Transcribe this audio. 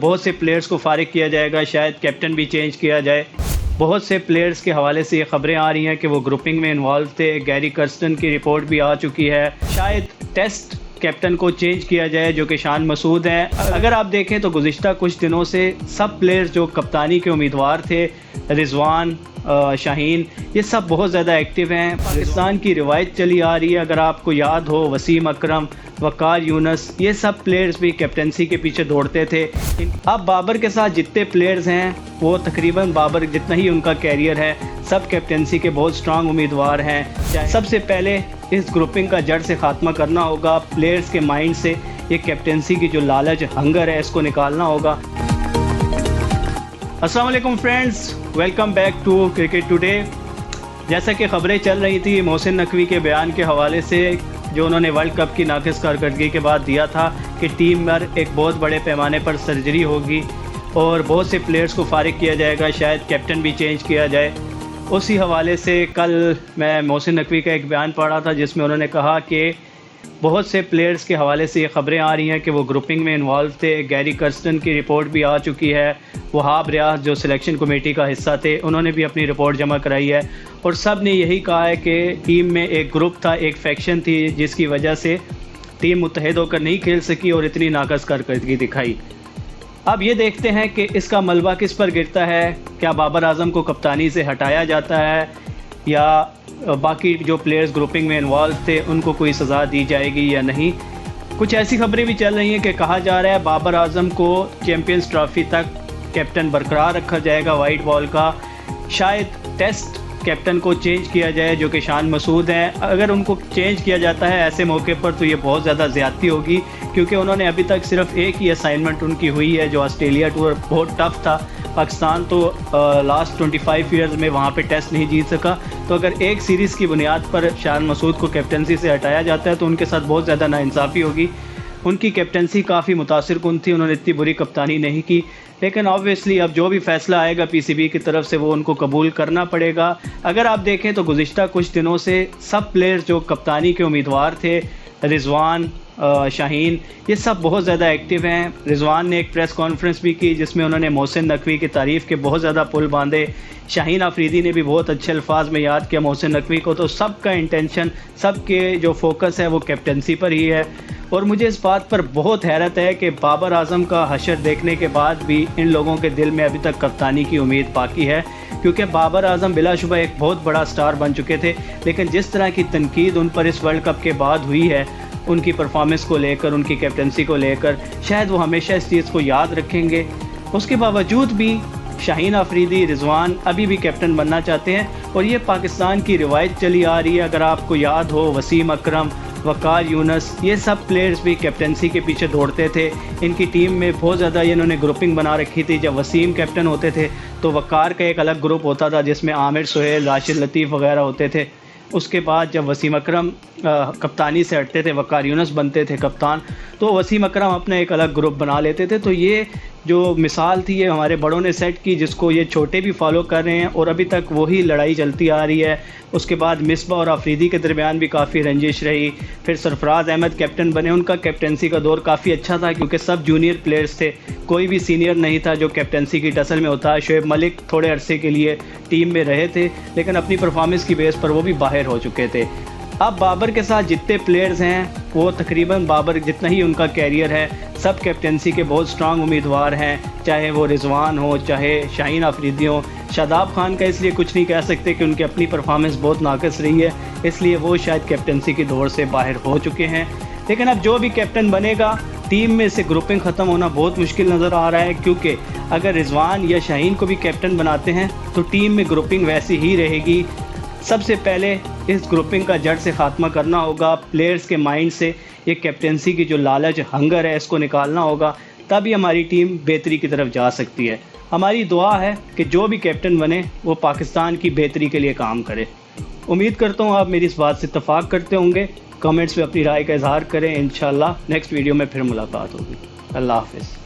बहुत से प्लेयर्स को फारिग किया जाएगा, शायद कैप्टन भी चेंज किया जाए। बहुत से प्लेयर्स के हवाले से ये खबरें आ रही हैं कि वो ग्रुपिंग में इन्वॉल्व थे। गैरी कर्स्टन की रिपोर्ट भी आ चुकी है। शायद टेस्ट कैप्टन को चेंज किया जाए जो कि शान मसूद हैं। अगर आप देखें तो गुज़िश्ता कुछ दिनों से सब प्लेयर्स जो कप्तानी के उम्मीदवार थे, रिजवान, शाहीन, ये सब बहुत ज़्यादा एक्टिव हैं। पाकिस्तान की रिवायत चली आ रही है, अगर आपको याद हो, वसीम अकरम, वकार यूनस, ये सब प्लेयर्स भी कैप्टनसी के पीछे दौड़ते थे। अब बाबर के साथ जितने प्लेयर्स हैं वो तकरीबन बाबर जितना ही उनका कैरियर है, सब कैप्टनसी के बहुत स्ट्रांग उम्मीदवार हैं। सबसे पहले इस ग्रुपिंग का जड़ से ख़ात्मा करना होगा। प्लेयर्स के माइंड से ये कैप्टनसी की जो लालच, हंगर है, इसको निकालना होगा। अस्सलाम वालेकुम friends, welcome back to cricket today. जैसा कि खबरें चल रही थी मोहसिन नकवी के बयान के हवाले से, जो उन्होंने वर्ल्ड कप की नाकिस कारकर्दगी के बाद दिया था कि टीम पर एक बहुत बड़े पैमाने पर सर्जरी होगी और बहुत से प्लेयर्स को फारिग किया जाएगा, शायद कैप्टन भी चेंज किया जाए। उसी हवाले से कल मैं मोहसिन नकवी का एक बयान पढ़ा था जिसमें उन्होंने कहा कि बहुत से प्लेयर्स के हवाले से ये खबरें आ रही हैं कि वो ग्रुपिंग में इन्वॉल्व थे। गैरी कर्स्टन की रिपोर्ट भी आ चुकी है। वहाब रियाज जो सिलेक्शन कमेटी का हिस्सा थे, उन्होंने भी अपनी रिपोर्ट जमा कराई है और सब ने यही कहा है कि टीम में एक ग्रुप था, एक फैक्शन थी, जिसकी वजह से टीम मुत्तहिद होकर नहीं खेल सकी और इतनी नाकस कारकर्दगी दिखाई। अब ये देखते हैं कि इसका मलबा किस पर गिरता है। क्या बाबर आजम को कप्तानी से हटाया जाता है या बाकी जो प्लेयर्स ग्रुपिंग में इन्वॉल्व थे उनको कोई सज़ा दी जाएगी या नहीं। कुछ ऐसी खबरें भी चल रही हैं कि कहा जा रहा है बाबर आजम को चैम्पियंस ट्रॉफी तक कैप्टन बरकरार रखा जाएगा वाइट बॉल का। शायद टेस्ट कैप्टन को चेंज किया जाए जो कि शान मसूद हैं। अगर उनको चेंज किया जाता है ऐसे मौके पर तो ये बहुत ज़्यादा ज़्यादती होगी, क्योंकि उन्होंने अभी तक सिर्फ एक ही असाइनमेंट उनकी हुई है जो ऑस्ट्रेलिया टूर, बहुत टफ था। पाकिस्तान तो लास्ट 25 ईयर्स में वहाँ पे टेस्ट नहीं जीत सका। तो अगर एक सीरीज़ की बुनियाद पर शान मसूद को कैप्टनसी से हटाया जाता है तो उनके साथ बहुत ज़्यादा नाइंसाफ़ी होगी। उनकी कैप्टनसी काफ़ी मुतासिर कुन थी, उन्होंने इतनी बुरी कप्तानी नहीं की, लेकिन ऑब्वियसली अब जो भी फ़ैसला आएगा पीसीबी की तरफ से वो उनको कबूल करना पड़ेगा। अगर आप देखें तो गुज़िश्ता कुछ दिनों से सब प्लेयर्स जो कप्तानी के उम्मीदवार थे, रिजवान, शाहीन, ये सब बहुत ज़्यादा एक्टिव हैं। रिजवान ने एक प्रेस कॉन्फ्रेंस भी की जिसमें उन्होंने मोहसिन नकवी की तारीफ़ के बहुत ज़्यादा पुल बांधे। शाहीन अफरीदी ने भी बहुत अच्छे अल्फाज में याद किया मोहसिन नकवी को। तो सबका इंटेंशन, सबके जो फोकस है वो कैप्टनसी पर ही है। और मुझे इस बात पर बहुत हैरत है कि बाबर आजम का हशर देखने के बाद भी इन लोगों के दिल में अभी तक कप्तानी की उम्मीद बाकी है, क्योंकि बाबर आजम बिलाशुबा एक बहुत बड़ा स्टार बन चुके थे। लेकिन जिस तरह की तनकीद उन पर इस वर्ल्ड कप के बाद हुई है, उनकी परफॉर्मेंस को लेकर, उनकी कैप्टनसी को लेकर, शायद वो हमेशा इस चीज़ को याद रखेंगे। उसके बावजूद भी शाहीन अफरीदी, रिजवान अभी भी कैप्टन बनना चाहते हैं और ये पाकिस्तान की रिवायत चली आ रही है। अगर आपको याद हो, वसीम अकरम, वकार यूनस, ये सब प्लेयर्स भी कैप्टनसी के पीछे दौड़ते थे। इनकी टीम में बहुत ज़्यादा इन्होंने ग्रुपिंग बना रखी थी। जब वसीम कैप्टन होते थे तो वकार का एक अलग ग्रुप होता था जिसमें आमिर, सुहेल, राशिद लतीफ़ वगैरह होते थे। उसके बाद जब वसीम अकरम कप्तानी से हटते थे, वकार यूनस बनते थे कप्तान, तो वसीम अकरम अपना एक अलग ग्रुप बना लेते थे। तो ये जो मिसाल थी ये हमारे बड़ों ने सेट की, जिसको ये छोटे भी फॉलो कर रहे हैं और अभी तक वही लड़ाई चलती आ रही है। उसके बाद मिसबा और अफरीदी के दरमियान भी काफ़ी रंजिश रही। फिर सरफराज अहमद कैप्टन बने, उनका कैप्टनसी का दौर काफ़ी अच्छा था क्योंकि सब जूनियर प्लेयर्स थे, कोई भी सीनियर नहीं था जो कैप्टनसी की टसल में होता है। शोएब मलिक थोड़े अरसे के लिए टीम में रहे थे लेकिन अपनी परफॉर्मेंस की बेस पर वो भी बाहर हो चुके थे। अब बाबर के साथ जितने प्लेयर्स हैं वो तकरीबन बाबर जितना ही उनका कैरियर है, सब कैप्टनसी के बहुत स्ट्रांग उम्मीदवार हैं, चाहे वो रिजवान हो, चाहे शाहीन अफरीदी हो। शादाब खान का इसलिए कुछ नहीं कह सकते कि उनकी अपनी परफॉर्मेंस बहुत नाकस रही है, इसलिए वो शायद कैप्टनसी की दौड़ से बाहर हो चुके हैं। लेकिन अब जो भी कैप्टन बनेगा, टीम में से ग्रुपिंग ख़त्म होना बहुत मुश्किल नज़र आ रहा है, क्योंकि अगर रिजवान या शाहीन को भी कैप्टन बनाते हैं तो टीम में ग्रुपिंग वैसी ही रहेगी। सबसे पहले इस ग्रुपिंग का जड़ से ख़ात्मा करना होगा। प्लेयर्स के माइंड से ये कैप्टनसी की जो लालच, हंगर है, इसको निकालना होगा, तभी हमारी टीम बेहतरी की तरफ जा सकती है। हमारी दुआ है कि जो भी कैप्टन बने वो पाकिस्तान की बेहतरी के लिए काम करे। उम्मीद करता हूँ आप मेरी इस बात से इत्तफाक करते होंगे। कमेंट्स में अपनी राय का इजहार करें। इंशाल्लाह नेक्स्ट वीडियो में फिर मुलाकात होगी। अल्लाह हाफ़िज़।